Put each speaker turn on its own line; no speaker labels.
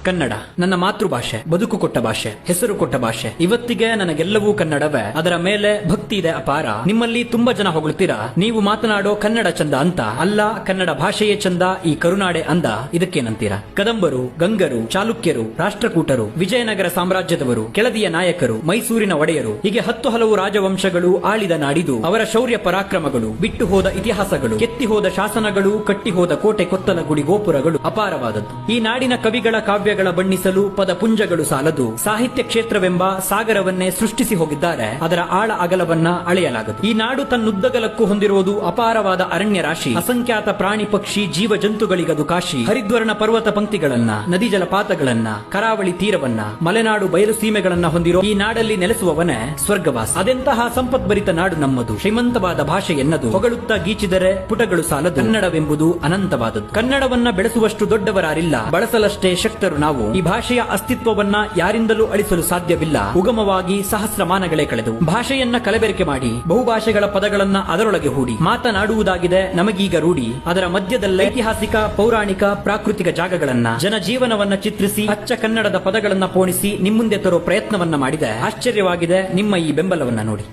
ಕನ್ನಡ ನನ್ನ ಮಾತೃಭಾಷೆ, ಬದುಕು ಕೊಟ್ಟ ಭಾಷೆ, ಹೆಸರು ಕೊಟ್ಟ ಭಾಷೆ. ಇವತ್ತಿಗೆ ನನಗೆಲ್ಲವೂ ಕನ್ನಡವೇ, ಅದರ ಮೇಲೆ ಭಕ್ತಿ ಇದೆ ಅಪಾರ. ನಿಮ್ಮಲ್ಲಿ ತುಂಬಾ ಜನ ಹೊಗಳ್ತೀರಾ ನೀವು ಮಾತನಾಡೋ ಕನ್ನಡ ಚಂದ ಅಂತ. ಅಲ್ಲ, ಕನ್ನಡ ಭಾಷೆಯೇ ಚಂದ, ಈ ಕರುನಾಡೆ ಅಂದ. ಇದಕ್ಕೇನಂತೀರಾ? ಕದಂಬರು, ಗಂಗರು, ಚಾಲುಕ್ಯರು, ರಾಷ್ಟ್ರಕೂಟರು, ವಿಜಯನಗರ ಸಾಮ್ರಾಜ್ಯದವರು, ಕೆಳದಿಯ ನಾಯಕರು, ಮೈಸೂರಿನ ಒಡೆಯರು, ಹೀಗೆ 10 ಹಲವು ರಾಜವಂಶಗಳು ಆಳಿದ ನಾಡಿದು. ಅವರ ಶೌರ್ಯ ಪರಾಕ್ರಮಗಳು, ಬಿಟ್ಟು ಹೋದ ಇತಿಹಾಸಗಳು, ಕೆತ್ತಿ ಹೋದ ಶಾಸನಗಳು, ಕಟ್ಟಿ ಹೋದ ಕೋಟೆ ಕೊತ್ತಲ ಗುಡಿ ಗೋಪುರಗಳು ಅಪಾರವಾದದ್ದು. ಈ ನಾಡಿನ ಕವಿಗಳ ಕಾವ್ಯಗಳ ಬಣ್ಣಿಸಲು ಪದಪುಂಜಗಳು ಸಾಲದು. ಸಾಹಿತ್ಯ ಕ್ಷೇತ್ರವೆಂಬ ಸಾಗರವನ್ನೇ ಸೃಷ್ಟಿಸಿ ಹೋಗಿದ್ದಾರೆ. ಅದರ ಆಳ ಅಗಲವನ್ನ ಅಳೆಯಲಾಗದು. ಈ ನಾಡು ತನ್ನುದ್ದಗಲಕ್ಕೂ ಹೊಂದಿರುವುದು ಅಪಾರವಾದ ಅರಣ್ಯ ರಾಶಿ. ಅಸಂಖ್ಯಾತ ಪ್ರಾಣಿ ಪಕ್ಷಿ ಜೀವ ಜಂತುಗಳಿಗದು ಕಾಶಿ. ಹರಿದ್ವರ್ಣ ಪರ್ವತ ಪಂಕ್ತಿಗಳನ್ನ, ನದಿ ಜಲಪಾತಗಳನ್ನ, ಕರಾವಳಿ ತೀರವನ್ನ, ಮಲೆನಾಡು ಬಯಲು ಸೀಮೆಗಳನ್ನ ಹೊಂದಿರೋ ಈ ನಾಡಲ್ಲಿ ನೆಲೆಸುವವನೇ ಸ್ವರ್ಗವಾಸ. ಅದೆಂತಹ ಸಂಪದ್ಭರಿತ ನಾಡು ನಮ್ಮದು. ಶ್ರೀಮಂತವಾದ ಭಾಷೆ ಎನ್ನದು. ಹೊಗಳುತ್ತಾ ಗೀಚಿದರೆ ಪುಟಗಳು ಸಾಲದು. ಕನ್ನಡವೆಂಬುದು ಅನಂತವಾದದ್ದು. ಕನ್ನಡವನ್ನ ಬೆಳೆಸುವಷ್ಟು ದೊಡ್ಡವರಾರಿಲ್ಲ, ಬಳಸಲಷ್ಟೇ ಶಕ್ತರು ನಾವು. ಈ ಭಾಷೆಯ ಅಸ್ತಿತ್ವವನ್ನ ಯಾರಿಂದಲೂ ಅಳಿಸಲು ಸಾಧ್ಯವಿಲ್ಲ. ಉಗಮವಾಗಿ ಸಹಸ್ರಮಾನಗಳೇ ಕಳೆದು ಭಾಷೆಯನ್ನ ಕಲಬೆರಕೆ ಮಾಡಿ ಬಹುಭಾಷೆಗಳ ಪದಗಳನ್ನ ಅದರೊಳಗೆ ಹೂಡಿ ಮಾತನಾಡುವುದಾಗಿದೆ ನಮಗೀಗ ರೂಢಿ. ಅದರ ಮಧ್ಯದಲ್ಲೇ ಐತಿಹಾಸಿಕ, ಪೌರಾಣಿಕ, ಪ್ರಾಕೃತಿಕ ಜಾಗಗಳನ್ನ, ಜನಜೀವನವನ್ನ ಚಿತ್ರಿಸಿ ಅಚ್ಚ ಕನ್ನಡದ ಪದಗಳನ್ನ ಪೋಣಿಸಿ ನಿಮ್ಮುಂದೆ ತರೋ ಪ್ರಯತ್ನವನ್ನ ಮಾಡಿದೆ. ಆಶ್ಚರ್ಯವಾಗಿದೆ ನಿಮ್ಮ ಈ ಬೆಂಬಲವನ್ನ ನೋಡಿ.